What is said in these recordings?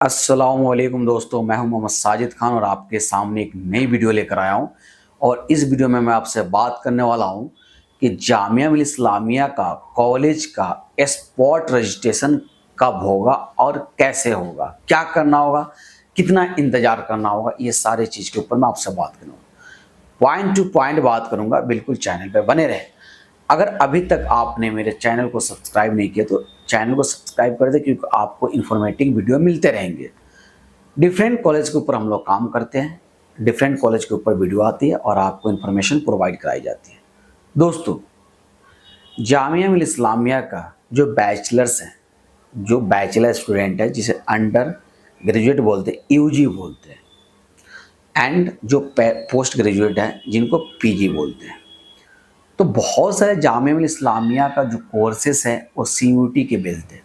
अस्सलामुअलैकुम दोस्तों, मैं हूं मोहम्मद साजिद खान और आपके सामने एक नई वीडियो लेकर आया हूं। और इस वीडियो में मैं आपसे बात करने वाला हूं कि जामिया मिल्लिया इस्लामिया का कॉलेज का स्पॉट रजिस्ट्रेशन कब होगा और कैसे होगा, क्या करना होगा, कितना इंतज़ार करना होगा। ये सारे चीज़ के ऊपर मैं आपसे बात करूँगा, पॉइंट टू पॉइंट बात करूँगा। बिल्कुल चैनल पर बने रहे। अगर अभी तक आपने मेरे चैनल को सब्सक्राइब नहीं किया तो चैनल को सब्सक्राइब कर दें, क्योंकि आपको इन्फॉर्मेटिव वीडियो मिलते रहेंगे। डिफरेंट कॉलेज के ऊपर हम लोग काम करते हैं, डिफरेंट कॉलेज के ऊपर वीडियो आती है और आपको इन्फॉर्मेशन प्रोवाइड कराई जाती है। दोस्तों, जामिया मिल्लिया इस्लामिया का जो बैचलर्स हैं, जो बैचलर स्टूडेंट है जिसे अंडर ग्रेजुएट बोलते हैं, यूजी बोलते हैं, एंड जो पोस्ट ग्रेजुएट है जिनको पीजी बोलते हैं। तो बहुत सारे जामिया मिल्लिया इस्लामिया का जो कोर्सेस है वो सीयूटी के बेस्ड है।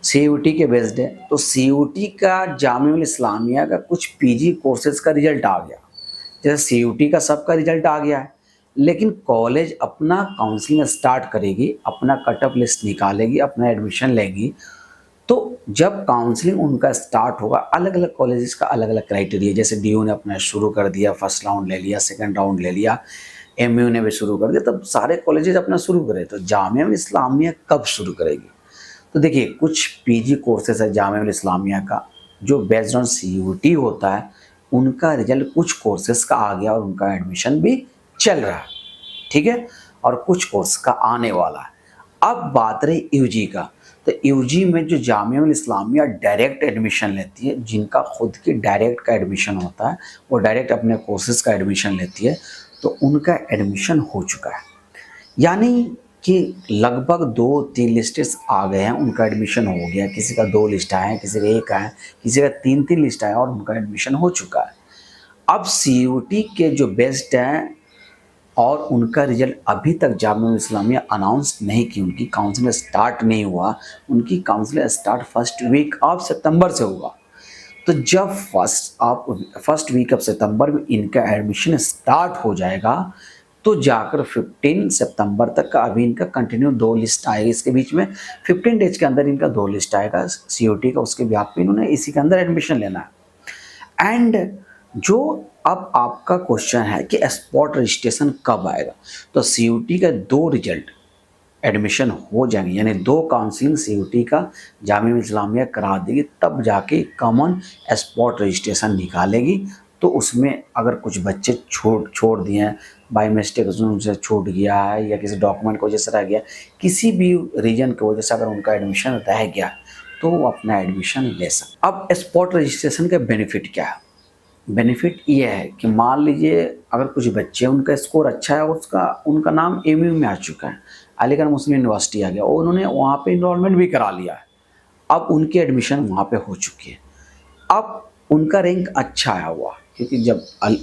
सीयूटी के बेस्ड है तो सीयूटी का जामिया मिल्लिया इस्लामिया का कुछ पीजी कोर्सेज का रिजल्ट आ गया। जैसे सीयूटी का सबका रिजल्ट आ गया है, लेकिन कॉलेज अपना काउंसलिंग स्टार्ट करेगी, अपना कट ऑफ लिस्ट निकालेगी, अपना एडमिशन लेगी। तो जब काउंसलिंग उनका स्टार्ट होगा, अलग अलग कॉलेजेस का अलग अलग क्राइटेरिया, जैसे डीयू ने अपना शुरू कर दिया, फर्स्ट राउंड ले लिया, सेकंड राउंड ले लिया, एमयू ने भी शुरू कर दिया, तब सारे कॉलेजेस अपना शुरू करें। तो जामिया मिल्लिया इस्लामिया कब शुरू करेगी? तो देखिए, कुछ पीजी कोर्सेज है जामिया मिल्लिया इस्लामिया का जो बेस्ड ऑन सीयूटी होता है, उनका रिजल्ट कुछ कोर्सेज का आ गया और उनका एडमिशन भी चल रहा है, ठीक है, और कुछ कोर्स का आने वाला है। अब बात रही यूजी का, तो यूजी में जो जामिया मिल्लिया इस्लामिया डायरेक्ट एडमिशन लेती है, जिनका खुद की डायरेक्ट का एडमिशन होता है, वो डायरेक्ट अपने कोर्सेज का एडमिशन लेती है, तो उनका एडमिशन हो चुका है। यानी कि लगभग 2-3 लिस्टें आ गए हैं, उनका एडमिशन हो गया। किसी का 2 लिस्ट आए हैं, किसी का 1 आया है, किसी का 3-3 लिस्ट आया और उनका एडमिशन हो चुका है। अब सीयूटी के जो बेस्ट हैं और उनका रिजल्ट अभी तक जामिया मिल्लिया इस्लामिया अनाउंस नहीं की, उनकी काउंसलिंग स्टार्ट नहीं हुआ। उनकी counselling start first week of सितंबर से होगा। तो जब फर्स्ट वीक ऑफ सितंबर में इनका एडमिशन स्टार्ट हो जाएगा, तो जाकर 15 सितंबर तक का अभी इनका कंटिन्यू 2 लिस्ट आएगी। इसके बीच में 15 डेज के अंदर इनका 2 लिस्ट आएगा सीयूटी का, उसके ब्याह पे इन्होंने इसी के अंदर एडमिशन लेना है। एंड जो अब आपका क्वेश्चन है कि स्पॉट रजिस्ट्रेशन कब आएगा, तो सीयूटी का 2 रिजल्ट एडमिशन हो जाएंगे, यानी 2 काउंसलिंग सीयूटी का जामिया मिल्लिया इस्लामिया करा देगी, तब जाके कॉमन स्पॉट रजिस्ट्रेशन निकालेगी। तो उसमें अगर कुछ बच्चे छोड़ दिए हैं, बाय मिस्टेक उनसे छूट गया है या किसी डॉक्यूमेंट की वजह से रह गया, किसी भी रीजन की वजह से अगर उनका एडमिशन रह गया, तो वो अपना एडमिशन ले सकते। अब स्पॉट रजिस्ट्रेशन का बेनिफिट क्या है? बेनिफिट ये है कि मान लीजिए अगर कुछ बच्चे, उनका स्कोर अच्छा है, उनका नाम एमयू में आ चुका है, अलीगढ़ मुस्लिम यूनिवर्सिटी आ गया, और उन्होंने वहाँ पे इनरोलमेंट भी करा लिया है, अब उनकी एडमिशन वहाँ पे हो चुकी है। अब उनका रैंक अच्छा आया हुआ, क्योंकि जब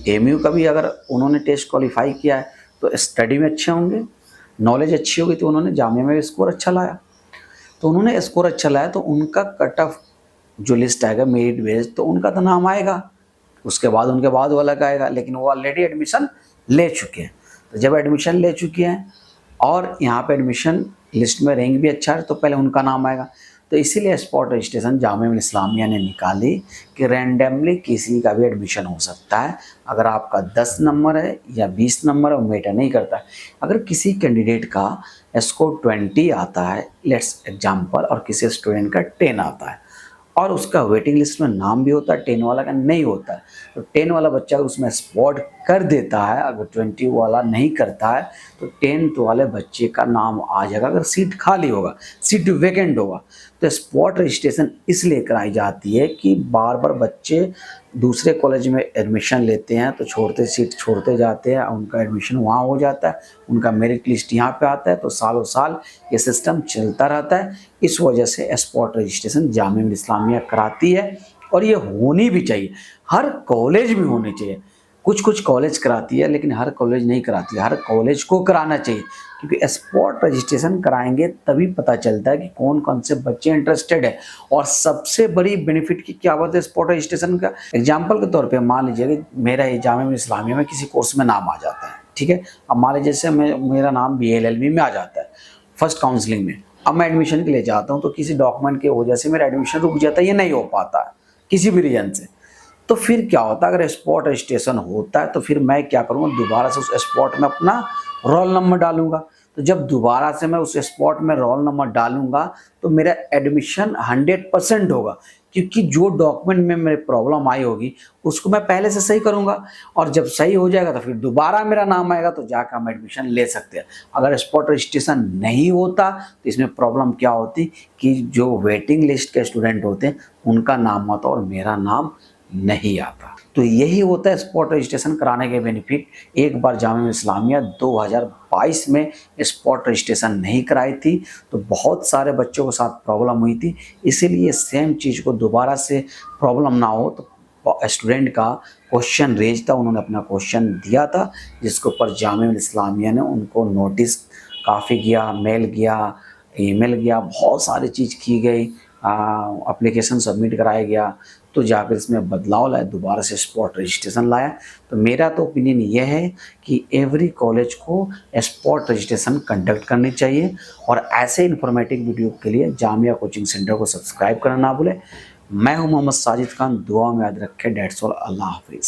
एमयू का भी अगर उन्होंने टेस्ट क्वालिफाई किया है तो स्टडी में अच्छे होंगे, नॉलेज अच्छी होगी, तो उन्होंने जामिया में स्कोर अच्छा लाया। तो उन्होंने स्कोर अच्छा लाया तो उनका कट ऑफ जो लिस्ट आएगा मेरिट बेस्ड, तो उनका तो नाम आएगा, उसके बाद उनके बाद वाला का आएगा, लेकिन वो ऑलरेडी एडमिशन ले चुके हैं। तो जब एडमिशन ले चुके हैं और यहाँ पे एडमिशन लिस्ट में रैंक भी अच्छा है, तो पहले उनका नाम आएगा। तो इसीलिए स्पॉट रजिस्ट्रेशन जामिया मिल्लिया इस्लामिया ने निकाली कि रैंडमली किसी का भी एडमिशन हो सकता है। अगर आपका 10 नंबर है या 20 नंबर है, वो मैटर नहीं करता है। अगर किसी कैंडिडेट का स्कोर 20 आता है, लेट्स एग्जाम्पल, और किसी स्टूडेंट का 10 आता है और उसका वेटिंग लिस्ट में नाम भी होता है, 10 वाला का नहीं होता है, तो 10 वाला बच्चा उसमें स्पॉट कर देता है। अगर 20 वाला नहीं करता है तो 10th वाले बच्चे का नाम आ जाएगा, अगर सीट खाली होगा, सीट वैकेंट होगा। तो स्पॉट रजिस्ट्रेशन इसलिए कराई जाती है कि बार बार बच्चे दूसरे कॉलेज में एडमिशन लेते हैं तो सीट छोड़ते जाते हैं, उनका एडमिशन वहाँ हो जाता है, उनका मेरिट लिस्ट यहाँ पे आता है, तो सालों साल ये सिस्टम चलता रहता है। इस वजह से स्पॉट रजिस्ट्रेशन जामिया मिल्लिया इस्लामिया कराती है, और ये होनी भी चाहिए, हर कॉलेज में होनी चाहिए। कुछ कॉलेज कराती है, लेकिन हर कॉलेज नहीं कराती है, हर कॉलेज को कराना चाहिए, क्योंकि स्पॉट रजिस्ट्रेशन कराएंगे तभी पता चलता है कि कौन कौन से बच्चे इंटरेस्टेड है। और सबसे बड़ी बेनिफिट की क्या बात है स्पॉट रजिस्ट्रेशन का? एग्जाम्पल के तौर पे मान लीजिए कि मेरा ये जामिया मिल्लिया इस्लामिया में किसी कोर्स में नाम आ जाता है, ठीक है, अब मान लीजिए जैसे मेरा नाम BLLB में आ जाता है फर्स्ट काउंसलिंग में। अब मैं एडमिशन के लिए जाता हूँ तो किसी डॉक्यूमेंट की वजह से मेरा एडमिशन रुक जाता है, ये नहीं हो पाता है किसी भी रीजन से। तो फिर क्या होता है, अगर स्पॉट रजिस्ट्रेशन होता है तो फिर मैं क्या करूँगा, दोबारा से उस स्पॉट में अपना रोल नंबर डालूंगा। तो जब दोबारा से मैं उस स्पॉट में रोल नंबर डालूंगा तो मेरा एडमिशन 100% होगा, क्योंकि जो डॉक्यूमेंट में मेरे प्रॉब्लम आई होगी उसको मैं पहले से सही करूंगा, और जब सही हो जाएगा तो फिर दोबारा मेरा नाम आएगा तो जाकर हम एडमिशन ले सकते हैं। अगर स्पॉट रजिस्ट्रेशन नहीं होता तो इसमें प्रॉब्लम क्या होती कि जो वेटिंग लिस्ट के स्टूडेंट होते हैं उनका नाम आता और मेरा नाम नहीं आता। तो यही होता है स्पॉट रजिस्ट्रेशन कराने के बेनिफिट। एक बार जामिया इस्लामिया 2022 में स्पॉट रजिस्ट्रेशन नहीं कराई थी तो बहुत सारे बच्चों के साथ प्रॉब्लम हुई थी, इसीलिए सेम चीज़ को दोबारा से प्रॉब्लम ना हो तो स्टूडेंट का क्वेश्चन रेज था, उन्होंने अपना क्वेश्चन दिया था जिसके ऊपर जामिया इस्लामिया ने उनको नोटिस काफ़ी किया, मेल गया, ईमेल गया, बहुत सारी चीज़ की गई, एप्लीकेशन सबमिट कराया गया, तो जाकर इसमें बदलाव लाया, दोबारा से स्पॉट रजिस्ट्रेशन लाया। तो मेरा तो ओपिनियन ये है कि एवरी कॉलेज को स्पॉट रजिस्ट्रेशन कंडक्ट करनी चाहिए। और ऐसे इन्फॉर्मेटिव वीडियो के लिए जामिया कोचिंग सेंटर को सब्सक्राइब करना ना भूलें। मैं हूं मोहम्मद साजिद खान, दुआ में याद रखें। डेट्स ऑल, अल्लाह हाफिज़।